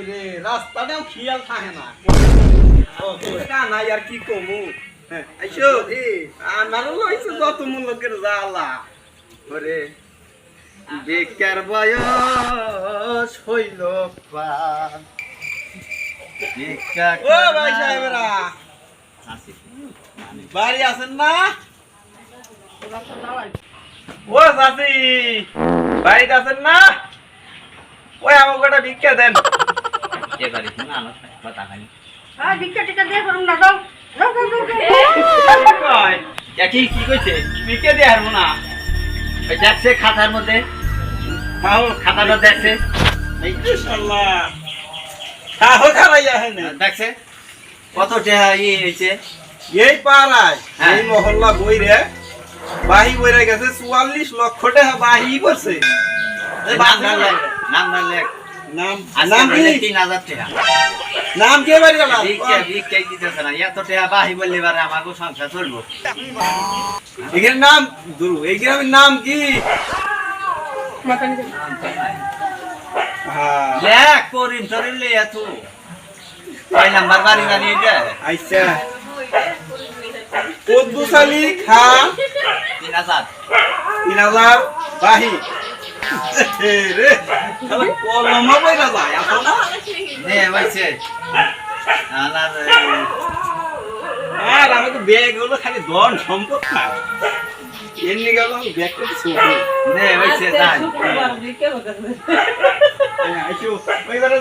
রে রাস্তাটাও খেয়াল থাকে না নাই আর কি কমু আইসো আমারও লইছে যত লোকের জ্বালা ওরে বেকার বয়স হইল ও ভাই সাহেবরা বাড়ি আছেন না ও চাচি বাড়িতে আছেন না ওই আমাকে একটা ভিক্ষা দেন ভিক্ষা টিকা দিয়ে করুন না যাও কি কইছে ভিক্ষা দিয়ে হারবো না দেখছে খাতার মধ্যে খাতাটা দেখছে দেখছে কত টাকা ইয়ে হয়েছে এই পাড়ায় এই মহল্লা বইরে বাহি বইরে গেছে 44 লক্ষ টাকা বাহি করছে নাম নাম কি 3000 টাকা নাম কে বাড়ি গেল ভিক্ষা দিতেছে না এত টাকা বাহি বললে বারে আমাকে সংসার চলবো এখানে নাম দুরু এই গ্রামের নাম কি লেখ করিম তরিম লে এত কয় নাম্বার বাড়ি বানিয়ে যায় আচ্ছা কদ্দুসালি খা 3000 বাহি রে শালা কলমা বইরা যায় এখন নে হইছে আর আমি তো ব্যাগ হলো খালি ধন সম্পদ না এমনি গেল ব্যাগ করতে ছোট নে হইছে তাই আইছো ওইবারে